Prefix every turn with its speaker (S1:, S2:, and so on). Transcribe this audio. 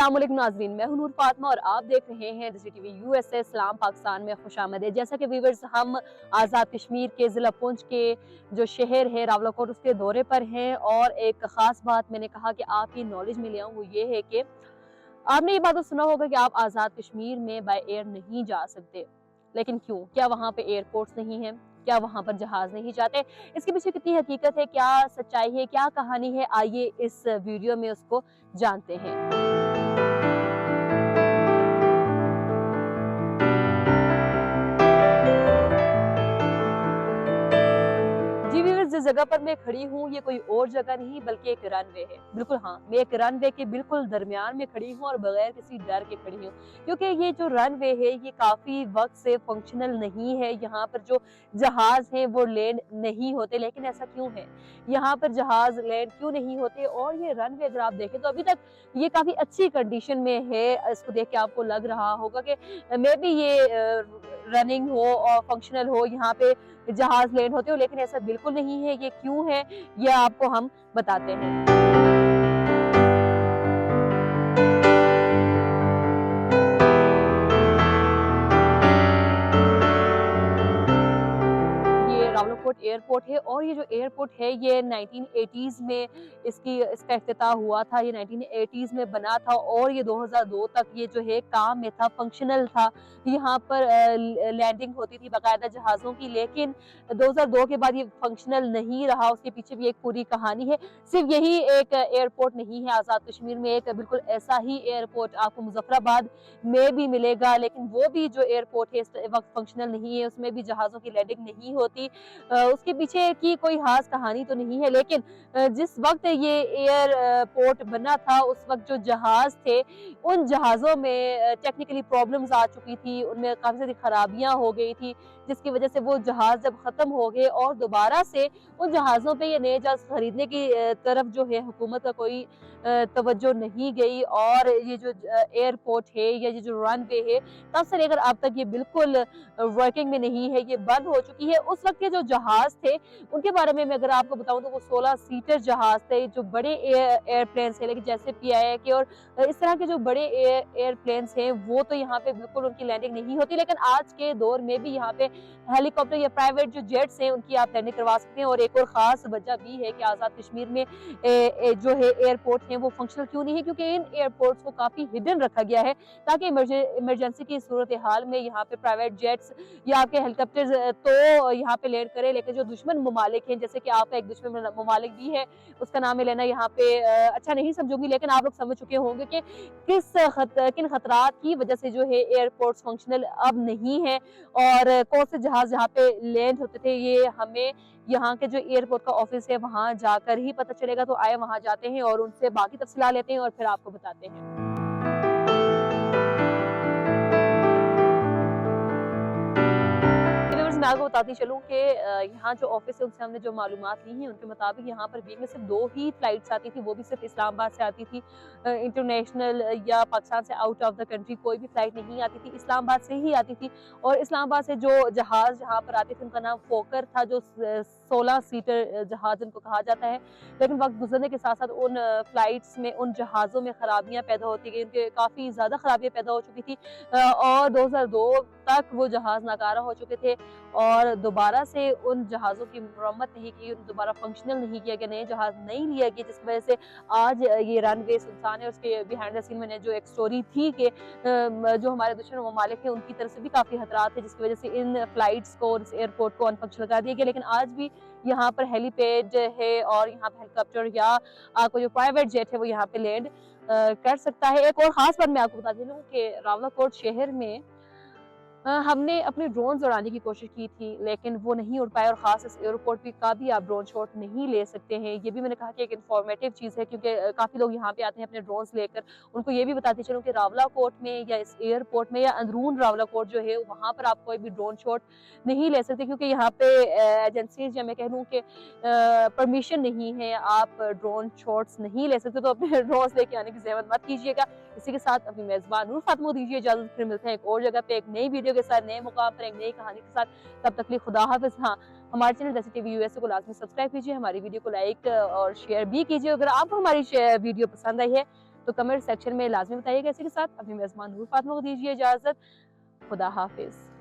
S1: अस्सलाम वालेकुम नाज़रीन, मैं हूं नूर फातिमा और आप देख रहे हैं डिसी टीवी यूएसए इस्लाम पाकिस्तान में खुशामदीद। जैसा कि व्यूअर्स, हम आज़ाद कश्मीर के ज़िला पुंछ के जो शहर है रावलाकोट, उसके दौरे पर हैं और एक ख़ास बात मैंने कहा कि आपकी नॉलेज में ले आऊँ, वो ये है कि आपने ये बात तो सुना होगा कि आप आज़ाद कश्मीर में बाय एयर नहीं जा सकते, लेकिन क्यों? क्या वहाँ पे एयरपोर्ट्स नहीं हैं? क्या वहाँ पर जहाज नहीं जाते? इसके पीछे कितनी हकीकत है, क्या सच्चाई है, क्या कहानी है, आइए इस वीडियो में उसको जानते हैं। जी व्यूअर्स, जिस जगह पर मैं खड़ी हूँ ये कोई और जगह नहीं बल्कि एक रनवे है। बिल्कुल हाँ, मैं एक रनवे के बिल्कुल दरमियान में खड़ी हूँ और बगैर किसी डर के खड़ी हूँ, क्योंकि ये जो रनवे है ये काफी वक्त से फंक्शनल नहीं है। यहाँ पर जो जहाज हैं वो लैंड नहीं होते। लेकिन ऐसा क्यों है? यहाँ पर जहाज लैंड क्यों नहीं होते? और ये रनवे अगर आप देखें तो अभी तक ये काफी अच्छी कंडीशन में है। इसको देख के आपको लग रहा होगा कि मे बी ये रनिंग हो और फंक्शनल हो, यहाँ पे जहाज लैंड होते हो, लेकिन ऐसा बिल्कुल नहीं है। ये क्यों है, ये आपको हम बताते हैं। ये रावलाकोट एयरपोर्ट है और ये जो एयरपोर्ट है ये 1980s में इसका इफ्तिताह हुआ था। ये 1980s में बना था और ये 2002 तक ये जो है काम में था, फंक्शनल था। यहाँ पर लैंडिंग होती थी बाकायदा जहाज़ों की, लेकिन 2002 के बाद ये फंक्शनल नहीं रहा। उसके पीछे भी एक पूरी कहानी है। सिर्फ यही एक एयरपोर्ट नहीं है आज़ाद कश्मीर में, एक बिल्कुल ऐसा ही एयरपोर्ट आपको मुजफ्फराबाद में भी मिलेगा, लेकिन वो भी जो एयरपोर्ट है इस वक्त फंक्शनल नहीं है, उसमें भी जहाज़ों की लैंडिंग नहीं होती। उसके पीछे की कोई खास कहानी तो नहीं है, लेकिन जिस वक्त ये एयरपोर्ट बना था उस वक्त जो जहाज थे उन जहाज़ों में टेक्निकली प्रॉब्लम्स आ चुकी थी, उनमें काफ़ी सारी खराबियां हो गई थी, जिसकी वजह से वो जहाज जब ख़त्म हो गए और दोबारा से उन जहाज़ों पे ये नए जहाज खरीदने की तरफ जो है हुकूमत का कोई तवज्जो नहीं गई और ये जो एयरपोर्ट है या ये जो रनवे है तब से लेकर अब तक ये बिल्कुल वर्किंग में नहीं है, ये बंद हो चुकी है। उस वक्त के जो जहाज थे उनके बारे में मैं अगर आपको बताऊं तो वो 16 सीटर जहाज थे, जो बड़े एयरप्लेन्स है, लेकिन जैसे PIA के और इस तरह के जो बड़े एयरप्लेन्स हैं वो तो यहाँ पे बिल्कुल उनकी लैंडिंग नहीं होती। लेकिन आज के दौर में भी यहाँ पे हेलीकॉप्टर या प्राइवेट जो जेट्स हैं उनकी आप लैंडिंग करवा सकते हैं। और एक और खास वजह भी है कि आज़ाद कश्मीर में जो है एयरपोर्ट है वो फंक्शनल क्यों नहीं है, क्योंकि इन एयरपोर्ट्स को काफी हिडन रखा गया है ताकि इमरजेंसी की सूरत हाल में यहाँ पे प्राइवेट जेट्स या आपके हेलीकॉप्टर तो यहाँ पे लैंड करे। लेकिन जो दुश्मन ममालिक हैं, जैसे कि आपका एक दुश्मन ममालिक भी है, उसका नाम मैं लेना यहाँ पे अच्छा नहीं समझूंगी, लेकिन आप लोग समझ चुके होंगे कि किन खतरात की वजह से जो है एयरपोर्ट्स फंक्शनल अब नहीं है और कौन से जहाज यहाँ पे लैंड होते थे ये हमें यहाँ के जो एयरपोर्ट का ऑफिस है वहां जाकर ही पता चलेगा। तो आए वहां जाते हैं और उनसे बाकी तफसीलात लेते हैं और फिर आपको बताते हैं। मैं आपको बताती चलूँ कि यहाँ जो ऑफिस है उनसे हमने जो मालूमात ली हैं उनके मुताबिक यहाँ पर वीक में सिर्फ 2 ही फ्लाइट्स आती थी, वो भी सिर्फ इस्लामाबाद से आती थी। इंटरनेशनल या पाकिस्तान से आउट ऑफ द कंट्री कोई भी फ्लाइट नहीं आती थी, इस्लामाबाद से ही आती थी। और इस्लामाबाद से जो जहाज यहाँ पर आते थे उनका नाम फोकर था, जो 16 सीटर जहाज उनको कहा जाता है। लेकिन वक्त गुजरने के साथ साथ उन फ्लाइट्स में, उन जहाज़ों में खराबियाँ पैदा होती गई, उनके काफ़ी ज़्यादा खराबियाँ पैदा हो चुकी थी और 2002 तक वो जहाज़ नाकारा हो चुके थे और दोबारा से उन जहाज़ों की मरम्मत नहीं की, दोबारा फंक्शनल नहीं किया गया, नए जहाज़ नहीं लिया गया, जिसकी वजह से आज ये रनवे सुनसान है। उसके बिहाइंड द सीन मैंने जो एक स्टोरी थी कि जो हमारे दुश्मन ममालिक हैं उनकी तरफ से भी काफ़ी खतरात थे, जिसकी वजह से इन फ्लाइट्स को और इस एयरपोर्ट को अनफंक्शनल कर दिया गया। लेकिन आज भी यहाँ पर हेलीपैड है और यहाँ पर हेलीकॉप्टर या आपको जो प्राइवेट जेट है वो यहाँ पे लैंड कर सकता है। एक और खास बात मैं आपको बता दूं कि रावलाकोट शहर में हमने अपने ड्रोन उड़ाने की कोशिश की थी, लेकिन वो नहीं उड़ पाए और ख़ास इस एयरपोर्ट पे का भी आप ड्रोन शॉट नहीं ले सकते हैं। ये भी मैंने कहा कि एक इन्फॉर्मेटिव चीज़ है, क्योंकि काफ़ी लोग यहाँ पे आते हैं अपने ड्रोन्स लेकर। उनको ये भी बताते चलूँ कि रावलाकोट में या इस एयरपोर्ट में या अंदरून रावलाकोट जो है वहाँ पर आप कोई भी ड्रोन शॉट नहीं ले सकते, क्योंकि यहाँ पे एजेंसीज या मैं कह लूँ कि परमिशन नहीं है, आप ड्रोन शॉट्स नहीं ले सकते। तो अपने ड्रोन्स लेके आने की ज़हमत मत कीजिएगा। इसी के साथ अपनी मेज़बान नूर फातिमा को दीजिए इजाज़त। फिर मिलते हैं एक और जगह पे, एक नई वीडियो के साथ, नए मुकाम पर, एक नई कहानी के साथ। तब तक के लिए खुदा हाफ़िज़। हाँ, हमारे चैनल डिसी टीवी यूएसए को लाज़मी सब्सक्राइब कीजिए, हमारी वीडियो को लाइक और शेयर भी कीजिए। अगर आपको हमारी वीडियो पसंद आई है तो कमेंट सेक्शन में लाजमी बताइएगा। इसी के साथ अपनी मेजबान नूर फातिमा को दीजिए इजाजत। खुदा हाफिज।